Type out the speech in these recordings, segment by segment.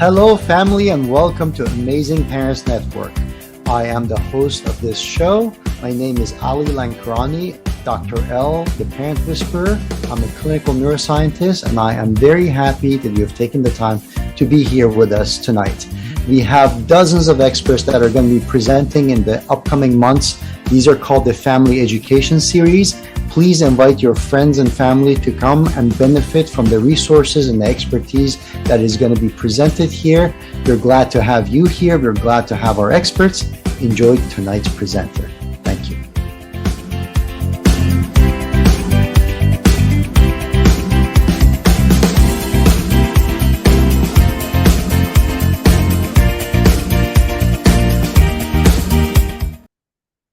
Hello, family, and welcome to Amazing Parents Network. I am the host of this show. My name is Ali Lankarani, Dr. L, the Parent Whisperer. I'm a clinical neuroscientist, and I am very happy that you have taken the time to be here with us tonight. We have dozens of experts that are going to be presenting in the upcoming months. These are called the Family Education Series. Please invite your friends and family to come and benefit from the resources and the expertise that is going to be presented here. We're glad to have you here. We're glad to have our experts. Enjoy tonight's presenter. Thank you.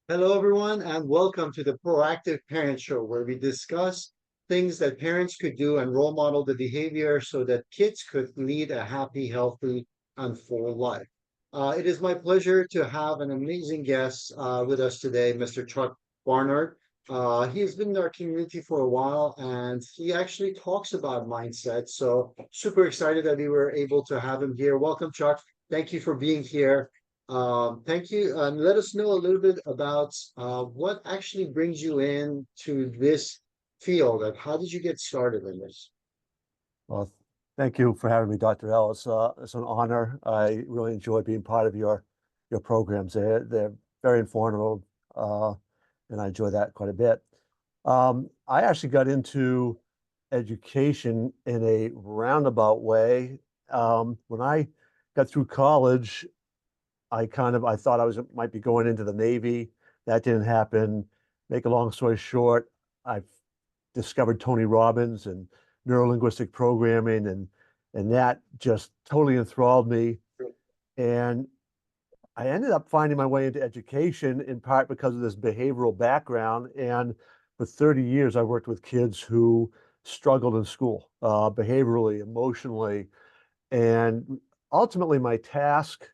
Hello, everyone, and welcome to the Proactive Parent Show, where we discuss things that parents could do and role model the behavior so that kids could lead a happy, healthy, and full life. It is my pleasure to have an amazing guest with us today, Mr. Chuck Barnard. He has been in our community for a while, and he actually talks about mindset. So super excited that we were able to have him here. Welcome, Chuck. Thank you for being here. Thank you. And let us know a little bit about what actually brings you in to this field and how did you get started in this? Well, thank you for having me, Dr. L. It's an honor. I really enjoy being part of your programs. They're very informative, and I enjoy that quite a bit. I actually got into education in a roundabout way. When I got through college, I thought might be going into the Navy. That didn't happen. Make a long story short, I discovered Tony Robbins and neurolinguistic programming, and that just totally enthralled me. And I ended up finding my way into education in part because of this behavioral background. And for 30 years, I worked with kids who struggled in school, behaviorally, emotionally. And ultimately, my task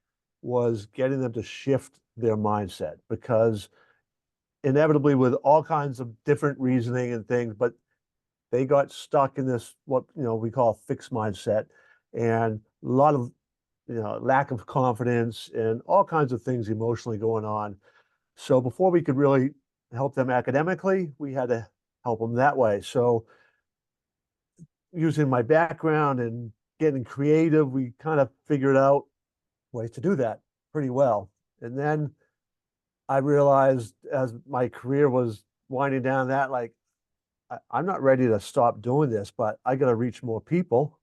was getting them to shift their mindset because inevitably with all kinds of different reasoning and things, but they got stuck in this what we call fixed mindset and a lot of lack of confidence and all kinds of things emotionally going on. So before we could really help them academically, we had to help them that way. So using my background and getting creative, we kind of figured out ways to do that pretty well. And then I realized as my career was winding down that I'm not ready to stop doing this, but I got to reach more people.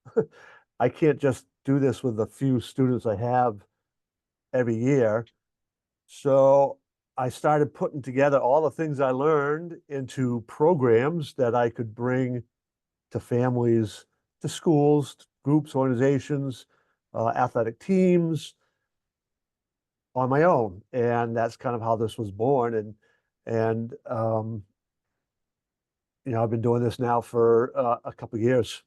I can't just do this with the few students I have every year. So I started putting together all the things I learned into programs that I could bring to families, to schools, groups, organizations, athletic teams on my own. And that's kind of how this was born. And I've been doing this now for a couple of years.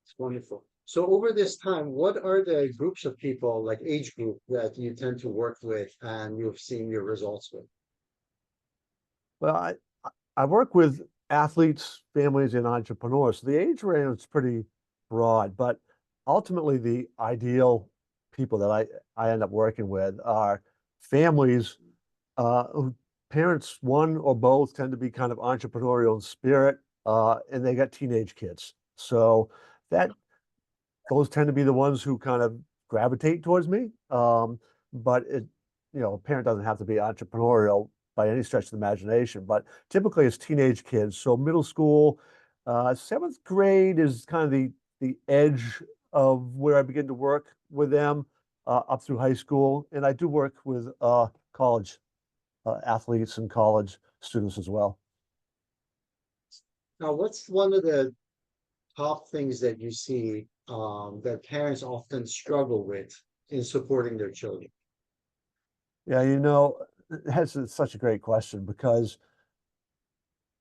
It's wonderful. So over this time, what are the groups of people, like age group, that you tend to work with and you've seen your results with? Well, I work with athletes, families, and entrepreneurs. So the age range is pretty broad, but ultimately the ideal people that I end up working with are families who parents, one or both, tend to be kind of entrepreneurial in spirit, and they got teenage kids. So that those tend to be the ones who kind of gravitate towards me. But a parent doesn't have to be entrepreneurial by any stretch of the imagination, but typically it's teenage kids. So middle school, seventh grade is kind of the edge of where I begin to work with them, up through high school. And I do work with college athletes and college students as well. Now, what's one of the top things that you see that parents often struggle with in supporting their children? Yeah, that's such a great question because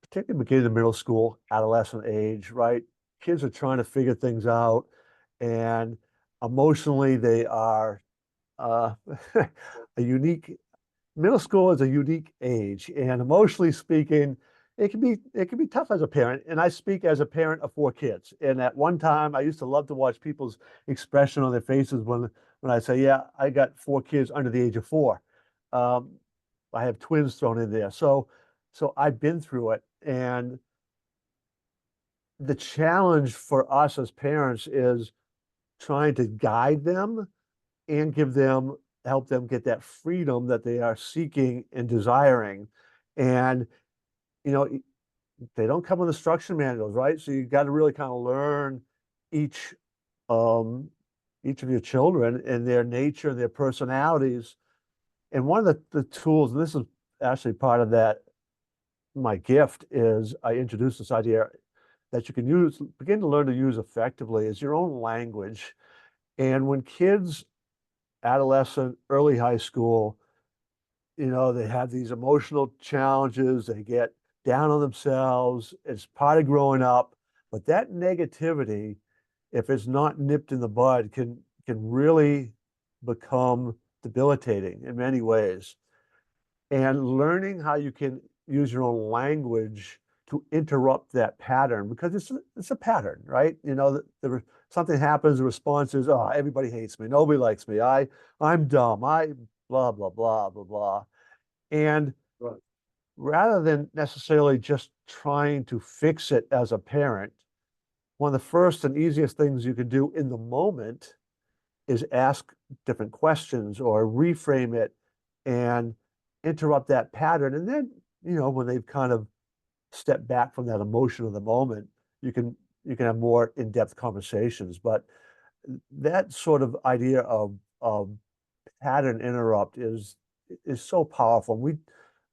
particularly beginning of middle school, adolescent age, right? Kids are trying to figure things out, and emotionally they are uh, a unique. Middle school is a unique age, and emotionally speaking, it can be tough as a parent, and I speak as a parent of 4 kids. And at one time, I used to love to watch people's expression on their faces when I say, "Yeah, I got 4 kids under the age of 4." Um, I have twins thrown in there, so I've been through it, and the challenge for us as parents is trying to guide them and help them get that freedom that they are seeking and desiring. And you know, they don't come with instruction manuals, right? So you got to really kind of learn each um each of your children and their nature, their personalities. And one of the tools, and this is actually part of that, my gift is I introduced this idea that you can begin to learn to use effectively is your own language. And when kids, adolescent, early high school, they have these emotional challenges, they get down on themselves, it's part of growing up, but that negativity, if it's not nipped in the bud, can really become debilitating in many ways. And learning how you can use your own language to interrupt that pattern, because it's a pattern, right? Something happens, the response is, oh, everybody hates me, nobody likes me, I'm dumb, I blah blah blah blah blah. And Right. rather than necessarily just trying to fix it as a parent, one of the first and easiest things you can do in the moment is ask different questions or reframe it and interrupt that pattern. And then, when they've kind of stepped back from that emotion of the moment, you can have more in-depth conversations. But that sort of idea of pattern interrupt is so powerful.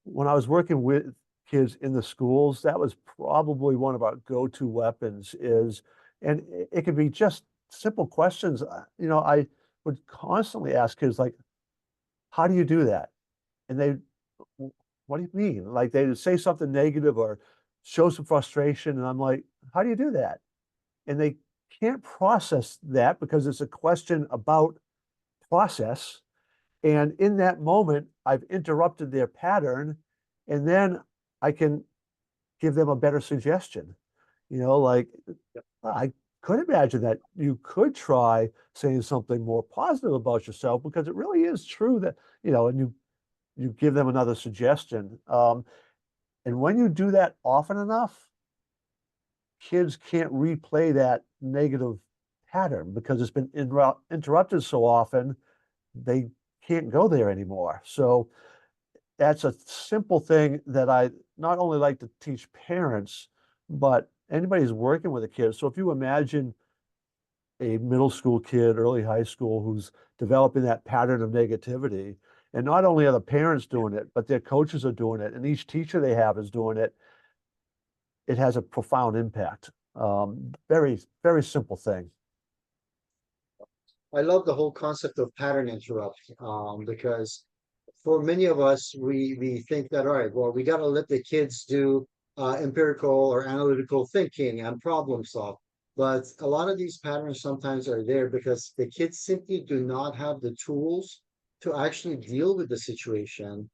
When I was working with kids in the schools, that was probably one of our go-to weapons and it could be just simple questions. I would constantly ask kids like, how do you do that? And what do you mean? Like they would say something negative or show some frustration. And I'm like, how do you do that? And they can't process that because it's a question about process. And in that moment, I've interrupted their pattern, and then I can give them a better suggestion. Like I could imagine that you could try saying something more positive about yourself because it really is true that, and you give them another suggestion. And when you do that often enough, kids can't replay that negative pattern because it's been interrupted so often, they can't go there anymore. So that's a simple thing that I not only like to teach parents, but anybody who's working with a kid. So if you imagine a middle school kid, early high school, who's developing that pattern of negativity, and not only are the parents doing it, but their coaches are doing it, and each teacher they have is doing it, it has a profound impact. Very, very simple thing. I love the whole concept of pattern interrupt, because for many of us, we think that, all right, well, we got to let the kids do empirical or analytical thinking and problem solve. But a lot of these patterns sometimes are there because the kids simply do not have the tools to actually deal with the situation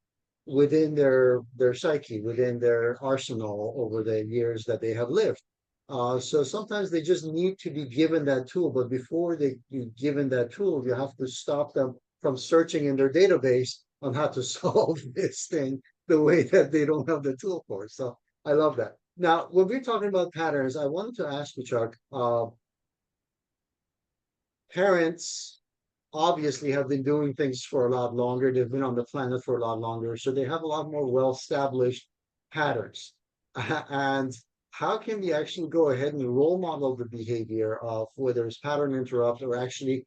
within their psyche, within their arsenal over the years that they have lived. So sometimes they just need to be given that tool, but before they be given that tool, you have to stop them from searching in their database on how to solve this thing the way that they don't have the tool for. So I love that. Now, when we're talking about patterns, I wanted to ask you, Chuck, parents obviously have been doing things for a lot longer. They've been on the planet for a lot longer, so they have a lot more well-established patterns. And how can we actually go ahead and role model the behavior of whether it's pattern interrupt or actually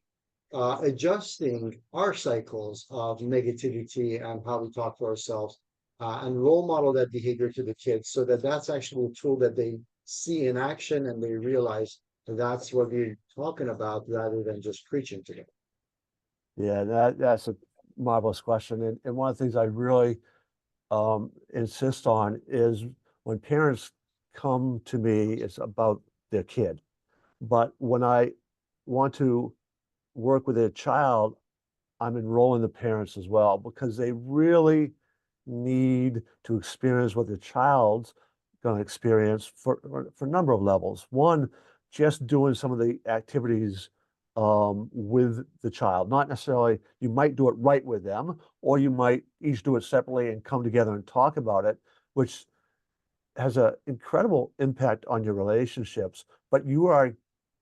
adjusting our cycles of negativity and how we talk to ourselves, and role model that behavior to the kids so that that's actually a tool that they see in action and they realize that that's what we're talking about rather than just preaching to them. Yeah, that's a marvelous question. And one of the things I really insist on is when parents come to me, it's about their kid. But when I want to work with their child, I'm enrolling the parents as well because they really need to experience what their child's going to experience for a number of levels. One, just doing some of the activities with the child. Not necessarily, you might do it right with them, or you might each do it separately and come together and talk about it, which has an incredible impact on your relationships, but you are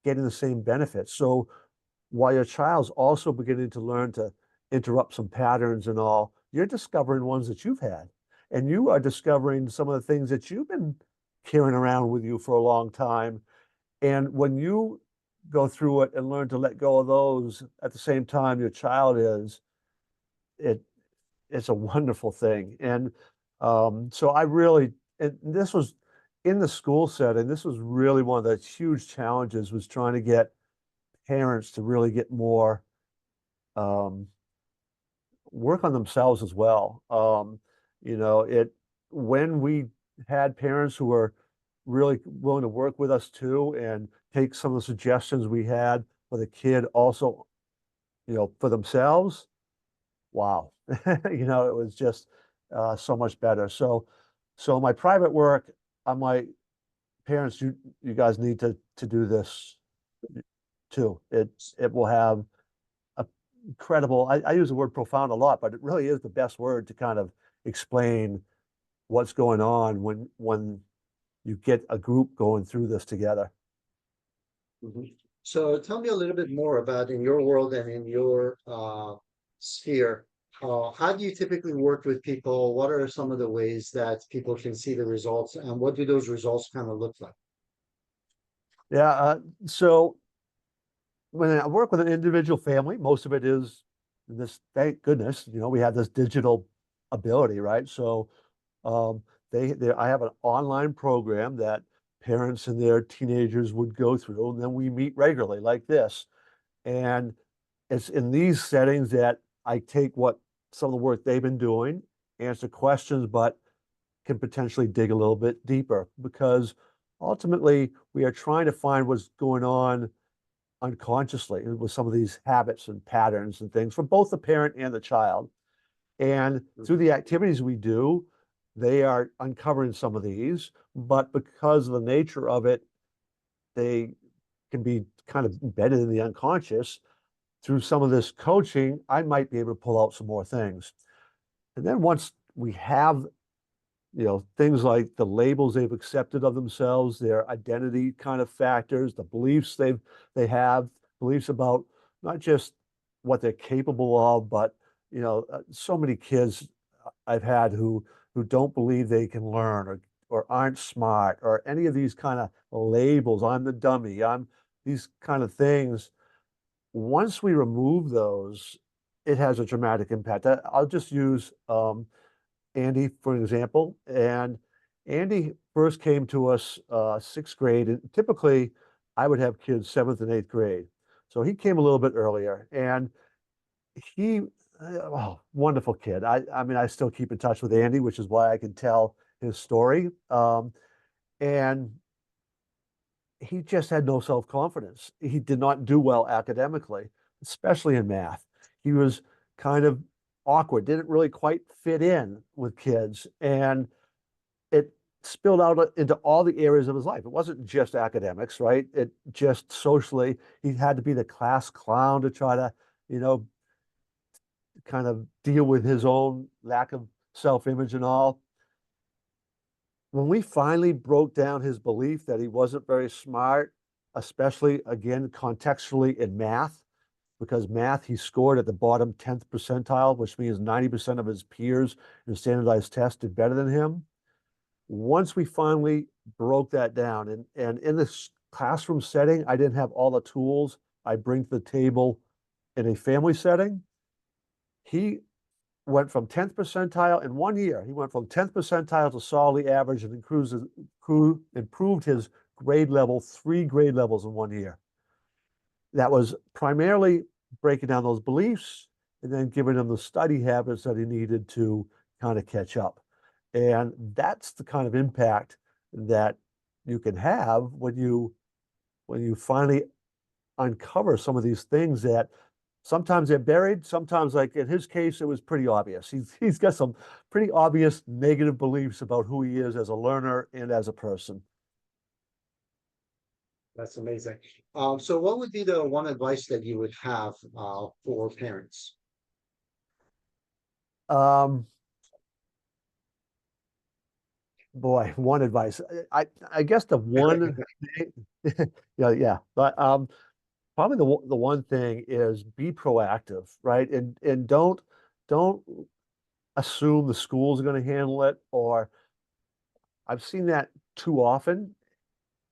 getting the same benefits. So while your child's also beginning to learn to interrupt some patterns and all, you're discovering ones that you've had. And you are discovering some of the things that you've been carrying around with you for a long time. And when you go through it and learn to let go of those at the same time your child is, it it's a wonderful thing. And so I really, and this was in the school setting, this was really one of the huge challenges, was trying to get parents to really get more um, work on themselves as well. When we had parents who were really willing to work with us too and take some of the suggestions we had for the kid also, for themselves, wow. It was just so much better. So my private work, I'm like, parents, you guys need to do this too. It will have a incredible, I use the word profound a lot, but it really is the best word to kind of explain what's going on when you get a group going through this together. Mhm. So tell me a little bit more about in your world and in your sphere. How do you typically work with people? What are some of the ways that people can see the results, and what do those results kind of look like? Yeah, so when I work with an individual family, most of it is this, thank goodness, we have this digital ability, right? So um, I have an online program that parents and their teenagers would go through, and then we meet regularly like this. And it's in these settings that I take what some of the work they've been doing, answer questions, but can potentially dig a little bit deeper, because ultimately we are trying to find what's going on unconsciously with some of these habits and patterns and things for both the parent and the child. And through the activities we do, they are uncovering some of these, but because of the nature of it, they can be kind of embedded in the unconscious. Through some of this coaching, I might be able to pull out some more things. And then once we have, things like the labels they've accepted of themselves, their identity kind of factors, the beliefs they have, beliefs about not just what they're capable of, but so many kids I've had who don't believe they can learn, or aren't smart, or any of these kind of labels. I'm the dummy. I'm these kind of things. Once we remove those, it has a dramatic impact. I'll just use Andy for an example. And Andy first came to us sixth grade, and typically I would have kids seventh and eighth grade. So he came a little bit earlier, and he, oh, wonderful kid. I mean, I still keep in touch with Andy, which is why I can tell his story. And he just had no self-confidence. He did not do well academically, especially in math. He was kind of awkward, didn't really quite fit in with kids. And it spilled out into all the areas of his life. It wasn't just academics, right? It just socially, he had to be the class clown to try to, you know, kind of deal with his own lack of self-image and all. When we finally broke down his belief that he wasn't very smart, especially again contextually in math, because math he scored at the bottom 10th percentile, which means 90% of his peers in standardized tests did better than him. Once we finally broke that down, and in this classroom setting, I didn't have all the tools I bring to the table in a family setting. He went from 10th percentile in 1 year. He went from 10th percentile to solidly average, and improved his grade level 3 grade levels in 1 year. That was primarily breaking down those beliefs and then giving him the study habits that he needed to kind of catch up. And that's the kind of impact that you can have when you finally uncover some of these things that sometimes they're buried, sometimes like in his case, it was pretty obvious. He's got some pretty obvious negative beliefs about who he is as a learner and as a person. That's amazing. So what would be the one advice that you would have for parents? Um, Boy, one advice. I guess the one thing, yeah. But probably the one thing is be proactive, right? And don't assume the school's going to handle it, or I've seen that too often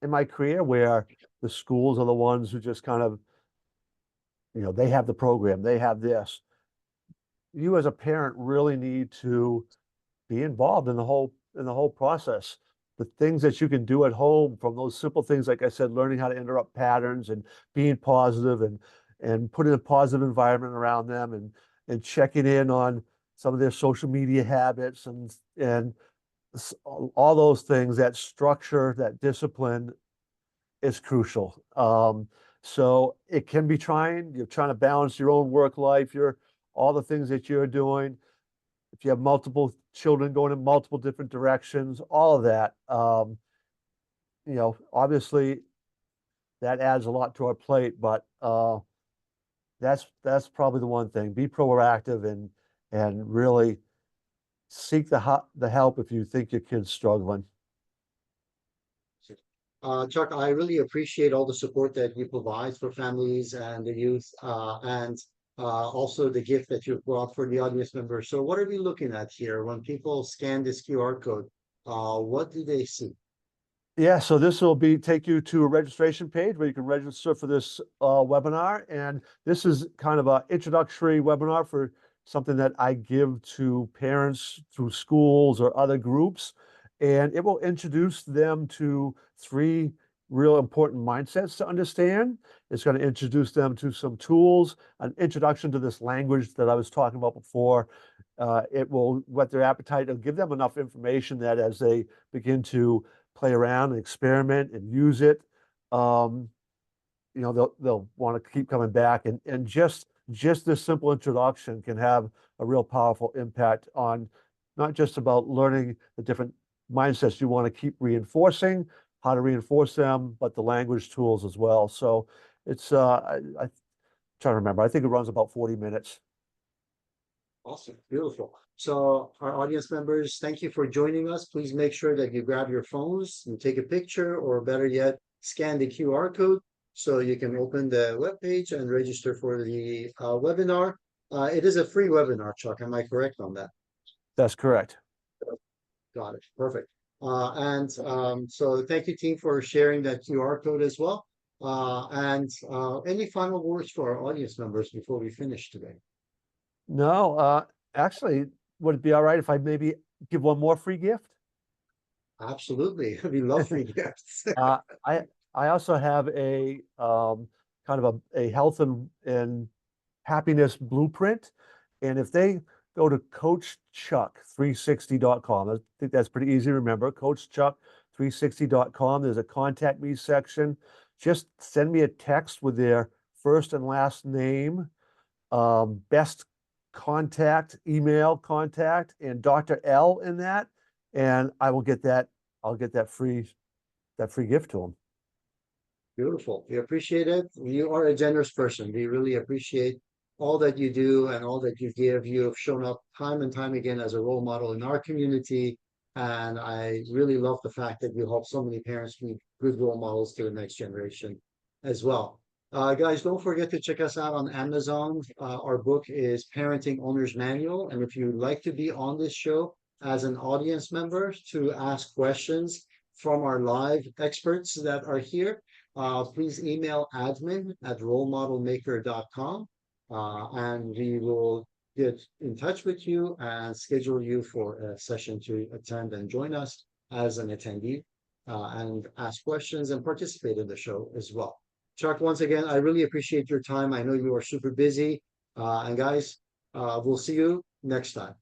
in my career where the schools are the ones who just kind of, they have the program, they have this. You as a parent really need to be involved in the whole process. The things that you can do at home, from those simple things, like I said, learning how to interrupt patterns and being positive and putting a positive environment around them and checking in on some of their social media habits and all those things, that structure, that discipline is crucial. So it can be trying. You're trying to balance your own work life, all the things that you're doing. If you have multiple children going in multiple different directions, all of that, obviously that adds a lot to our plate, but that's probably the one thing. Be proactive and really seek the help if you think your kid's struggling. Chuck, I really appreciate all the support that you provide for families and the youth, and also the gift that you've brought for the audience members. So what are we looking at here? When people scan this QR code, what do they see? Yeah, so this will take you to a registration page where you can register for this webinar. And this is kind of an introductory webinar for something that I give to parents through schools or other groups. And it will introduce them to 3 real important mindsets to understand. It's going to introduce them to some tools, an introduction to this language that I was talking about before. It will whet their appetite. It'll give them enough information that as they begin to play around and experiment and use it, they'll want to keep coming back. And just this simple introduction can have a real powerful impact on not just about learning the different mindsets you want to keep reinforcing, how to reinforce them, but the language tools as well. So it's I try to remember. I think it runs about 40 minutes. Awesome, beautiful. So our audience members, thank you for joining us. Please make sure that you grab your phones and take a picture, or better yet, scan the QR code so you can open the web page and register for the webinar. It is a free webinar, Chuck. Am I correct on that? That's correct. Got it. Perfect. So thank you, team, for sharing that QR code as well. Any final words for our audience members before we finish today? No, actually, would it be all right if I maybe give one more free gift? Absolutely. We love free gifts. I also have a kind of a health and happiness blueprint. And if they go to CoachChuck360.com, I think that's pretty easy to remember. CoachChuck360.com. There's a contact me section. Just send me a text with their first and last name, best contact, email contact, and Dr. L in that, and I will get that. I'll get that free gift to them. Beautiful. We appreciate it. You are a generous person. We really appreciate all that you do and all that you give. You have shown up time and time again as a role model in our community. And I really love the fact that you help so many parents be good role models to the next generation as well. Guys, don't forget to check us out on Amazon. Our book is Parenting Owner's Manual. And if you'd like to be on this show as an audience member to ask questions from our live experts that are here, please email admin@rolemodelmaker.com, and we will get in touch with you and schedule you for a session to attend and join us as an attendee, and ask questions and participate in the show as well. Chuck, once again, I really appreciate your time. I know you are super busy. And guys, we'll see you next time.